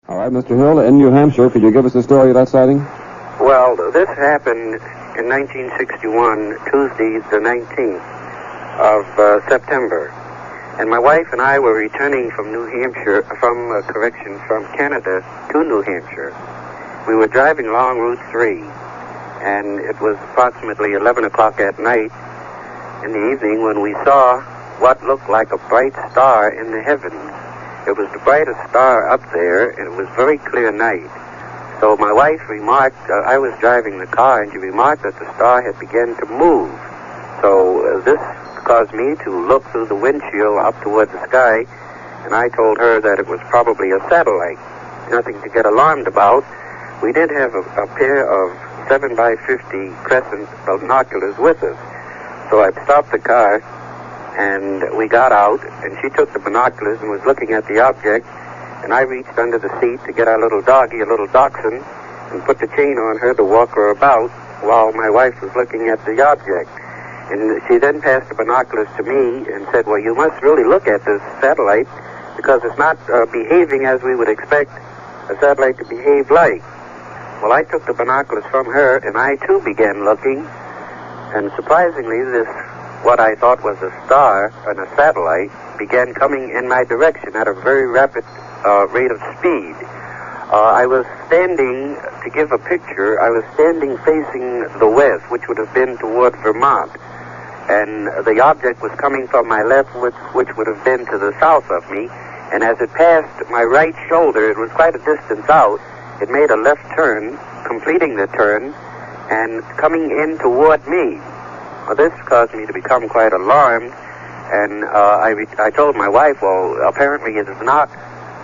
All right, Mr. Hill, in New Hampshire, could you give us the story of that sighting? Well, this happened in 1961, Tuesday, the 19th of September. And my wife and I were returning from from Canada to New Hampshire. We were driving along Route 3, and it was approximately 11 o'clock at night in the evening when we saw what looked like a bright star in the heavens. It was the brightest star up there, and it was very clear night. So my wife remarked, I was driving the car, and she remarked that the star had begun to move. So this caused me to look through the windshield up toward the sky, and I told her that it was probably a satellite. Nothing to get alarmed about. We did have a pair of 7x50 crescent binoculars with us. So I stopped the car, and we got out, and she took the binoculars and was looking at the object, and I reached under the seat to get our little doggie, a little dachshund, and put the chain on her to walk her about while my wife was looking at the object. And she then passed the binoculars to me and said, well, you must really look at this satellite because it's not behaving as we would expect a satellite to behave like. Well, I took the binoculars from her, and I too began looking, and surprisingly, what I thought was a star and a satellite began coming in my direction at a very rapid rate of speed. I was standing, to give a picture, I was standing facing the west, which would have been toward Vermont, and the object was coming from my left, which would have been to the south of me, and as it passed my right shoulder, it was quite a distance out, it made a left turn, completing the turn, and coming in toward me. Well, this caused me to become quite alarmed, and I told my wife, well, apparently it is not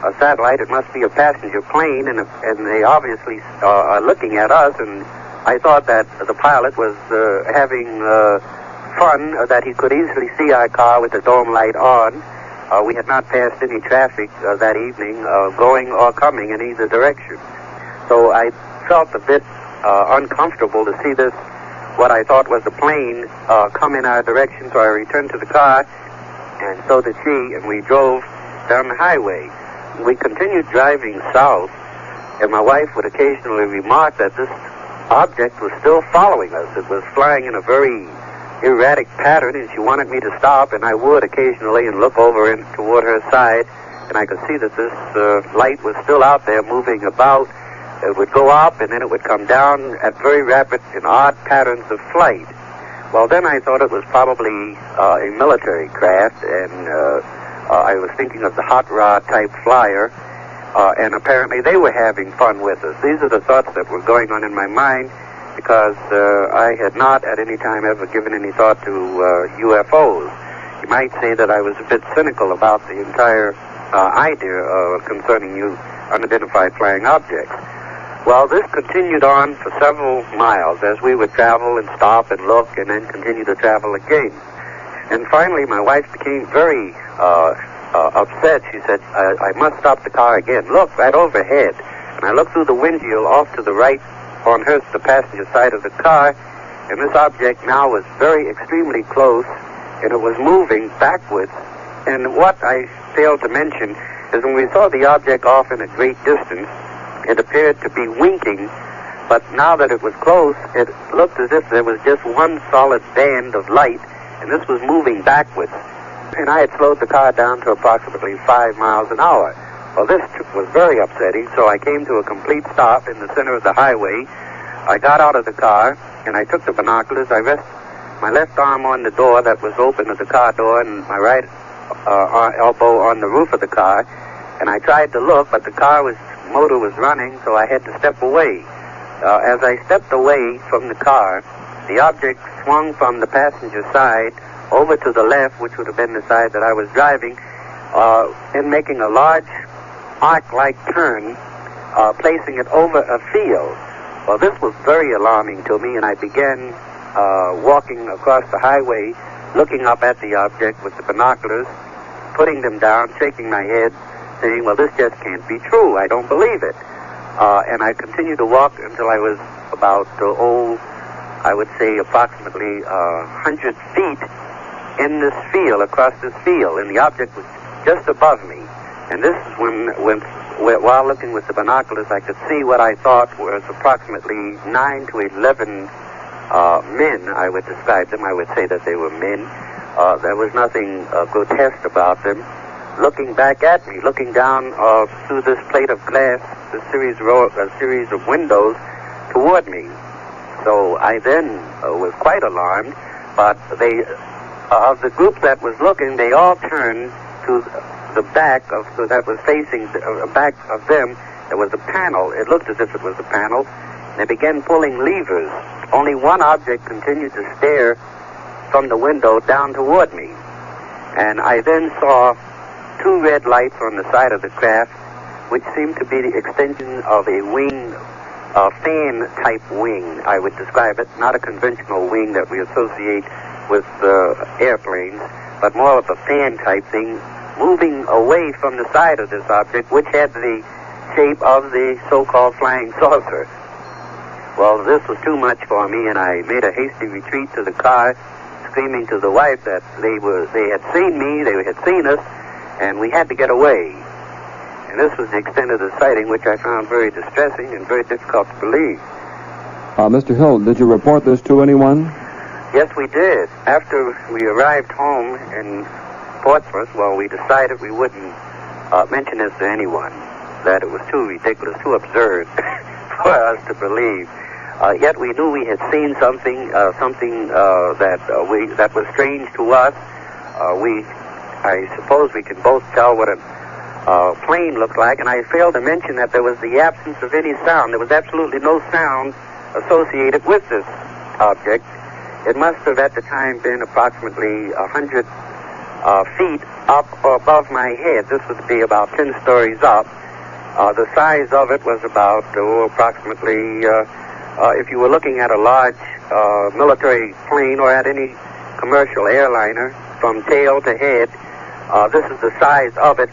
a satellite, it must be a passenger plane, and they obviously are looking at us, and I thought that the pilot was having fun, that he could easily see our car with the dome light on. We had not passed any traffic that evening, going or coming in either direction. So I felt a bit uncomfortable to see this, what I thought was a plane, come in our direction, so I returned to the car, and so did she, and we drove down the highway. We continued driving south, and my wife would occasionally remark that this object was still following us. It was flying in a very erratic pattern, and she wanted me to stop, and I would occasionally and look over toward her side, and I could see that this light was still out there moving about. It would go up, and then it would come down at very rapid and odd patterns of flight. Well, then I thought it was probably a military craft, and I was thinking of the hot rod type flyer, and apparently they were having fun with us. These are the thoughts that were going on in my mind because I had not at any time ever given any thought to UFOs. You might say that I was a bit cynical about the entire idea concerning unidentified flying objects. Well, this continued on for several miles as we would travel and stop and look and then continue to travel again. And finally, my wife became very upset. She said, I must stop the car again. Look, right overhead. And I looked through the windshield off to the right on the passenger side of the car, and this object now was very extremely close, and it was moving backwards. And what I failed to mention is when we saw the object off in a great distance, it appeared to be winking, but now that it was close, it looked as if there was just one solid band of light, and this was moving backwards. And I had slowed the car down to approximately 5 miles an hour. Well, this was very upsetting, so I came to a complete stop in the center of the highway. I got out of the car, and I took the binoculars. I rested my left arm on the door that was open of the car door, and my right elbow on the roof of the car, and I tried to look, but the motor was running, so I had to step away. As I stepped away from the car, the object swung from the passenger side over to the left, which would have been the side that I was driving, and making a large arc-like turn, placing it over a field. Well, this was very alarming to me, and I began walking across the highway, looking up at the object with the binoculars, putting them down, shaking my head, saying, well, this just can't be true. I don't believe it. And I continued to walk until I was about, I would say approximately 100 feet in this field, across this field, and the object was just above me. And this is when while looking with the binoculars, I could see what I thought was approximately 9 to 11 men. I would describe them. I would say that they were men. There was nothing grotesque about them. Looking back at me, looking down through this plate of glass, a series of windows toward me. So I then was quite alarmed, but of the group that was looking, they all turned to the back that was facing the back of them. There was a panel. It looked as if it was a panel. They began pulling levers. Only one object continued to stare from the window down toward me. And I then saw 2 red lights on the side of the craft, which seemed to be the extension of a wing, fan-type wing, I would describe it. Not a conventional wing that we associate with airplanes, but more of a fan-type thing, moving away from the side of this object, which had the shape of the so-called flying saucer. Well, this was too much for me, and I made a hasty retreat to the car, screaming to the wife that they had seen me, they had seen us, and we had to get away. And this was the extent of the sighting, which I found very distressing and very difficult to believe. Mr. Hill, did you report this to anyone? Yes, we did. After we arrived home in Portsmouth, well, we decided we wouldn't mention this to anyone, that it was too ridiculous, too absurd for us to believe. Yet we knew we had seen something that was strange to us. I suppose we can both tell what a plane looked like, and I failed to mention that there was the absence of any sound. There was absolutely no sound associated with this object. It must have at the time been approximately 100 feet up above my head. This would be about 10 stories up. The size of it was about approximately, if you were looking at a large military plane or at any commercial airliner, from tail to head, this is the size of it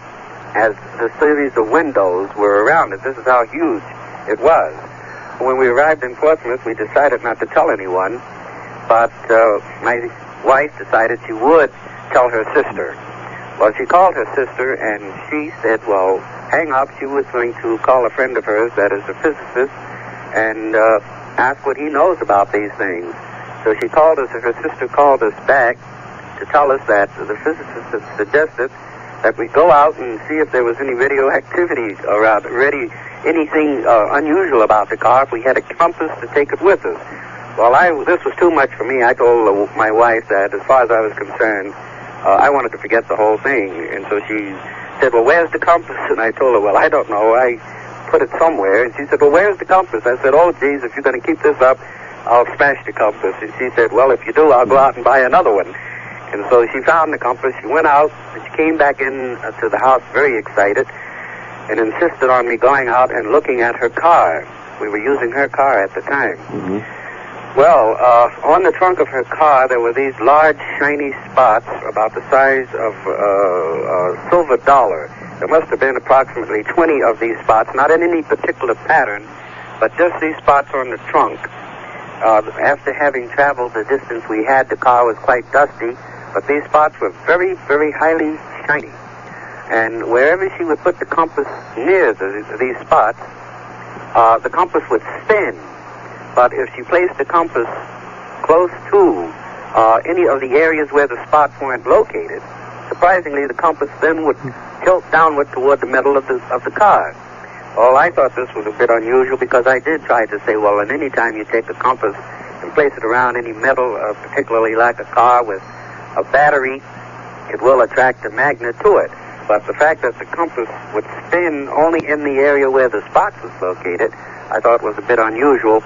as the series of windows were around it. This is how huge it was. When we arrived in Portsmouth, we decided not to tell anyone, but my wife decided she would tell her sister. Well, she called her sister, and she said, well, hang up. She was going to call a friend of hers that is a physicist and ask what he knows about these things. So she called us, and her sister called us back to tell us that the physicist had suggested that we go out and see if there was any radioactivity around, anything unusual about the car, if we had a compass to take it with us. Well, this was too much for me. I told my wife that as far as I was concerned, I wanted to forget the whole thing. And so she said, well, where's the compass? And I told her, well, I don't know. I put it somewhere. And she said, well, where's the compass? I said, oh, geez, if you're going to keep this up, I'll smash the compass. And she said, well, if you do, I'll go out and buy another one. And so she found the compass. She went out, and she came back in to the house very excited and insisted on me going out and looking at her car. We were using her car at the time. Mm-hmm. Well, on the trunk of her car, there were these large, shiny spots about the size of a silver dollar. There must have been approximately 20 of these spots, not in any particular pattern, but just these spots on the trunk. After having traveled the distance we had, the car was quite dusty, but these spots were very, very highly shiny. And wherever she would put the compass near these spots, the compass would spin. But if she placed the compass close to any of the areas where the spots weren't located, surprisingly, the compass then would tilt downward toward the middle of the car. Well, I thought this was a bit unusual because I did try to say, well, and any time you take a compass and place it around any metal, particularly like a car with a battery, it will attract a magnet to it. But the fact that the compass would spin only in the area where the spots was located, I thought was a bit unusual.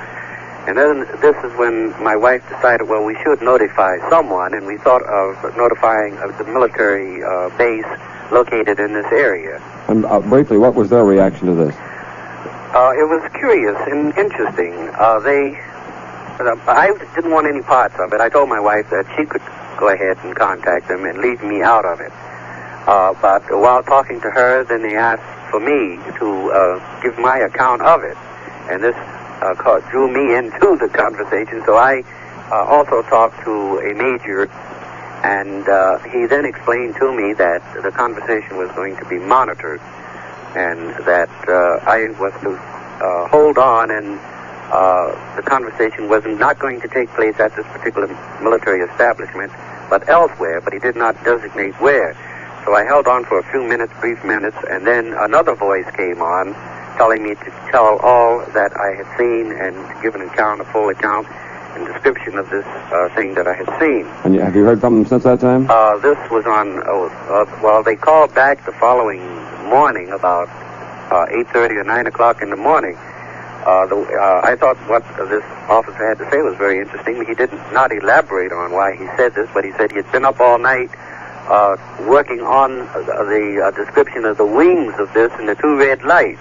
And then this is when my wife decided, well, we should notify someone, and we thought of notifying the military base located in this area. And briefly, what was their reaction to this? It was curious and interesting. I didn't want any parts of it. I told my wife that she could go ahead and contact them and leave me out of it. But while talking to her, then they asked for me to give my account of it. And this drew me into the conversation, so I also talked to a major, and he then explained to me that the conversation was going to be monitored. and that I was to hold on, and the conversation was not going to take place at this particular military establishment, but elsewhere, but he did not designate where. So I held on for a few minutes, brief minutes, and then another voice came on telling me to tell all that I had seen and to give an account, a full account and description of this thing that I had seen. And have you heard from them since that time? This was on, well, they called back the following morning about 8:30 or 9 o'clock in the morning. I thought what this officer had to say was very interesting. He did not elaborate on why he said this, but he said he had been up all night working on the description of the wings of this and the two red lights.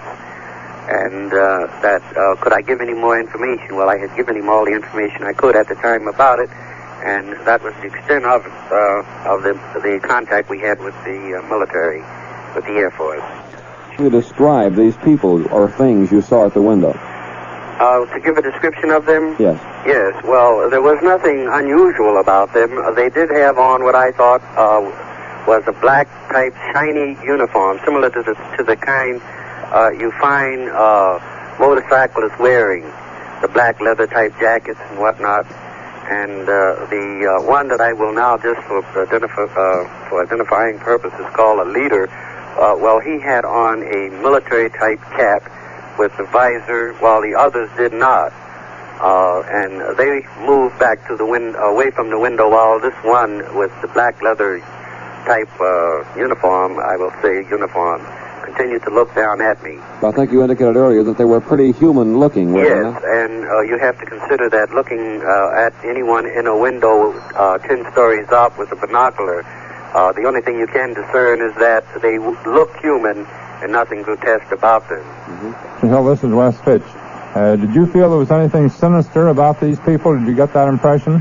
And that could I give any more information? Well, I had given him all the information I could at the time about it, and that was the extent of the contact we had with the military, with the Air Force. You describe these people or things you saw at the window. To give a description of them? Yes. Yes, well, there was nothing unusual about them. They did have on what I thought was a black type shiny uniform, similar to the kind you find motorcyclists wearing, the black leather type jackets and whatnot. And the one that I will now, just for identifying purposes, call a leader, well, he had on a military type cap with the visor, while the others did not. And they moved back to the away from the window, while this one with the black leather type uniform, I will say uniform, continued to look down at me. I think you indicated earlier that they were pretty human looking, weren't they? Yes, and you have to consider that looking at anyone in a window 10 stories up with a binocular, the only thing you can discern is that they look human and nothing grotesque about them. Mm-hmm. Hill, this is Wes Fitch. Did you feel there was anything sinister about these people? Did you get that impression?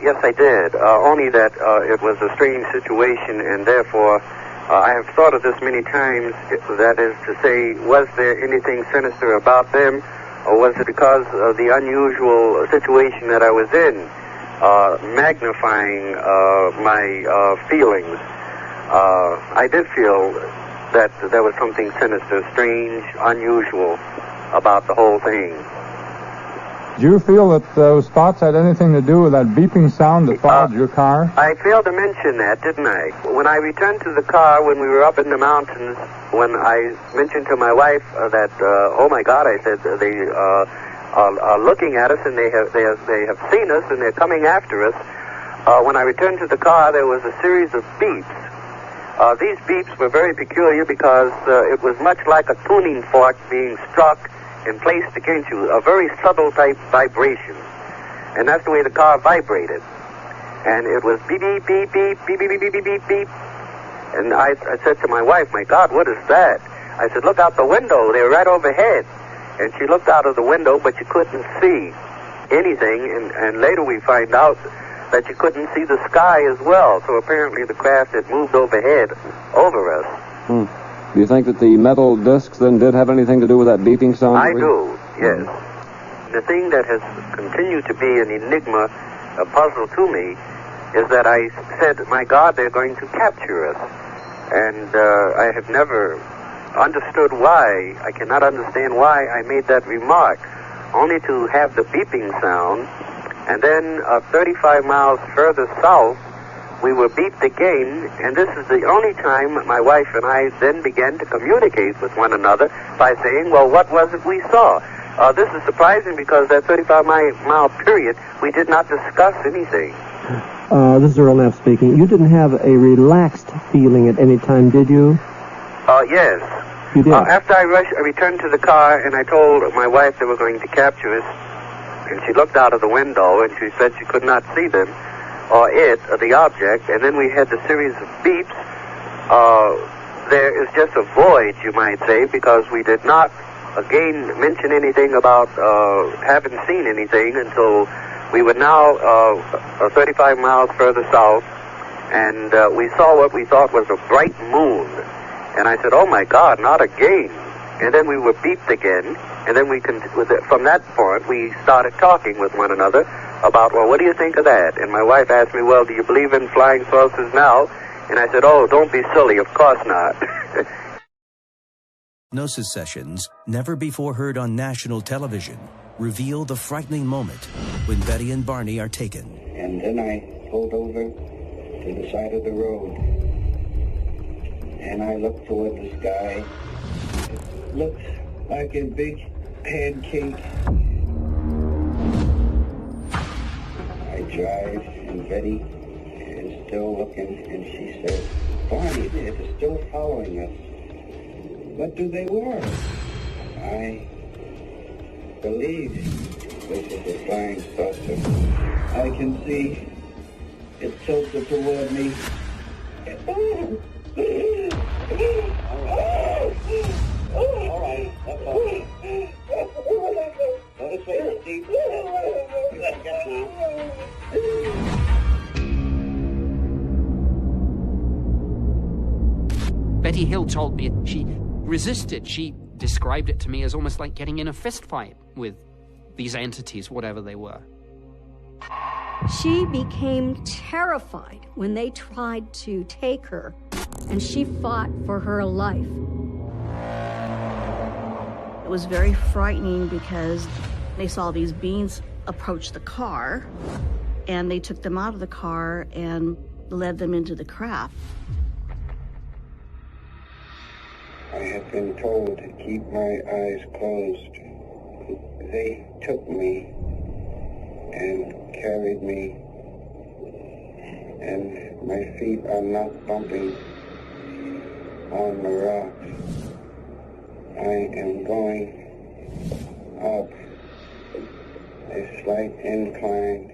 Yes, I did. Only that it was a strange situation, and therefore I have thought of this many times. That is to say, was there anything sinister about them, or was it because of the unusual situation that I was in, magnifying my feelings? I did feel that there was something sinister, strange, unusual about the whole thing. Do you feel that those thoughts had anything to do with that beeping sound that followed your car? I failed to mention that, didn't I? When I returned to the car, when we were up in the mountains, when I mentioned to my wife that, oh my God, I said, they are looking at us and they have seen us and they're coming after us. When I returned to the car, there was a series of beeps. These beeps were very peculiar because it was much like a tuning fork being struck and placed against you, a very subtle type vibration. And that's the way the car vibrated. And it was beep, beep, beep, beep, beep, beep, beep, beep, beep, beep. And I said to my wife, my God, what is that? I said, look out the window, they're right overhead. And she looked out of the window, but you couldn't see anything. And later we find out that you couldn't see the sky as well. So apparently the craft had moved overhead over us. Do you think that the metal discs then did have anything to do with that beeping sound? I do, yes. The thing that has continued to be an enigma, a puzzle to me, is that I said, my God, they're going to capture us. And I have never understood why. I cannot understand why I made that remark, only to have the beeping sound. And then 35 miles further south, we were beeped again, and this is the only time my wife and I then began to communicate with one another by saying, well, what was it we saw? This is surprising because that 35-mile period, we did not discuss anything. This is Earl Neff speaking. You didn't have a relaxed feeling at any time, did you? Yes. You did? After I returned to the car and I told my wife they were going to capture us, and she looked out of the window and she said she could not see them, or the object, and then we had the series of beeps. There is just a void, you might say, because we did not, again, mention anything about having seen anything until we were now 35 miles further south, and we saw what we thought was a bright moon. And I said, oh my God, not again. And then we were beeped again, and then from that point, we started talking with one another about, well, what do you think of that? And my wife asked me, well, do you believe in flying saucers now? And I said, oh, don't be silly, of course not. Hypnosis sessions, never before heard on national television, reveal the frightening moment when Betty and Barney are taken. And then I pulled over to the side of the road, and I looked toward the sky. It looks like a big pancake. I drive, and Betty is still looking, and she says, "Barney, they're still following us. What do they want?" I believe this is a flying saucer. I can see it tilted toward me. All right, that's all. Let us wait and see. Let's get now. Betty Hill told me she resisted. She described it to me as almost like getting in a fist fight with these entities, whatever they were. She became terrified when they tried to take her, and she fought for her life. It was very frightening because they saw these beings approach the car, and they took them out of the car and led them into the craft. I have been told to keep my eyes closed. They took me and carried me, and my feet are not bumping on the rocks. I am going up a slight incline.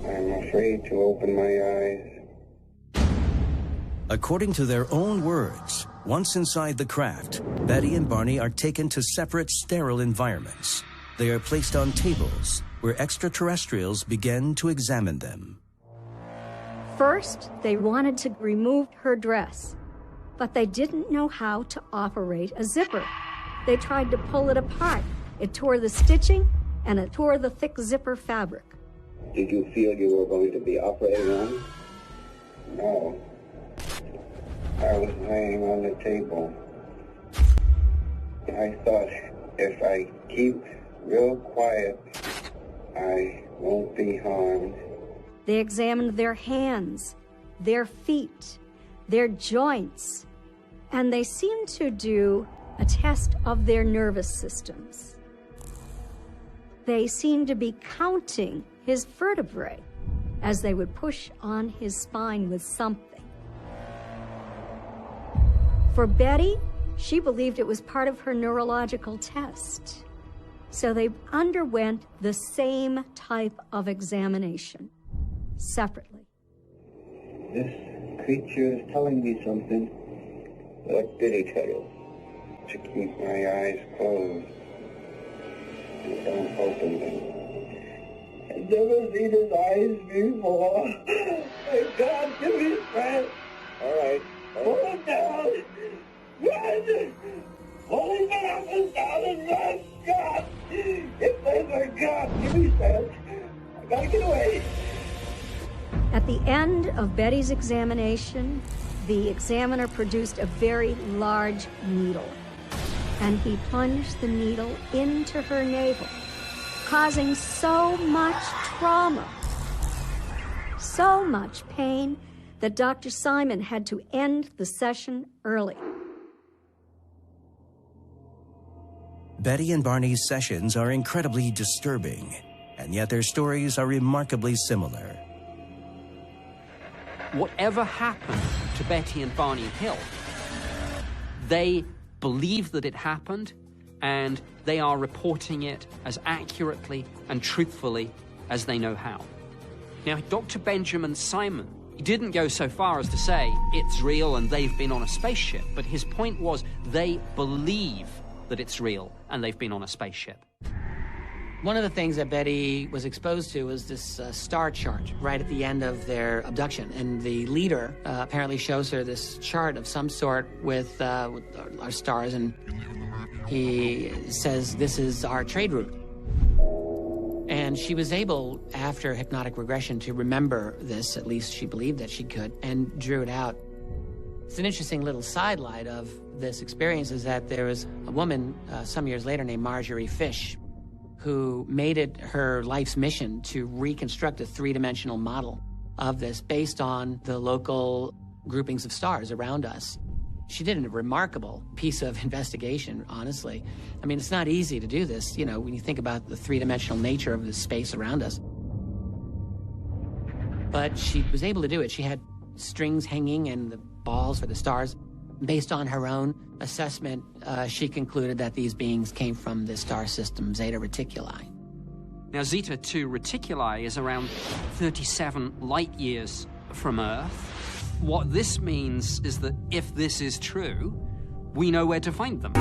I'm afraid to open my eyes. According to their own words, once inside the craft, Betty and Barney are taken to separate sterile environments. They are placed on tables where extraterrestrials begin to examine them. First, they wanted to remove her dress, but they didn't know how to operate a zipper. They tried to pull it apart. It tore the stitching, and it tore the thick zipper fabric. Did you feel you were going to be operated on? No. I was laying on the table. I thought if I keep real quiet, I won't be harmed. They examined their hands, their feet, their joints, and they seemed to do a test of their nervous systems. They seemed to be counting his vertebrae as they would push on his spine with something. For Betty, she believed it was part of her neurological test. So they underwent the same type of examination, separately. This creature is telling me something. What did he tell you? To keep my eyes closed and don't open them. I've never seen his eyes before. My God, give me strength. All right. Pull him down. Run! Pull him up and down and run. God! If there's a God, give me strength. I gotta get away. At the end of Betty's examination, the examiner produced a very large needle, and he plunged the needle into her navel, causing so much trauma, so much pain, that Dr. Simon had to end the session early. Betty and Barney's sessions are incredibly disturbing, and yet their stories are remarkably similar. Whatever happened to Betty and Barney Hill, they believe that it happened, and they are reporting it as accurately and truthfully as they know how. Now, Dr. Benjamin Simon, he didn't go so far as to say it's real and they've been on a spaceship, but his point was they believe that it's real and they've been on a spaceship. One of the things that Betty was exposed to was this star chart right at the end of their abduction. And the leader apparently shows her this chart of some sort with our stars, and he says, "This is our trade route." And she was able, after hypnotic regression, to remember this, at least she believed that she could, and drew it out. It's an interesting little sidelight of this experience is that there was a woman some years later named Marjorie Fish who made it her life's mission to reconstruct a three-dimensional model of this based on the local groupings of stars around us. She did a remarkable piece of investigation, honestly. I mean, it's not easy to do this, you know, when you think about the three-dimensional nature of the space around us. But she was able to do it. She had strings hanging and the balls for the stars. Based on her own assessment, she concluded that these beings came from the star system Zeta Reticuli. Now, Zeta 2 Reticuli is around 37 light years from Earth. What this means is that if this is true, we know where to find them.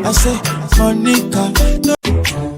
I say, Monica, no.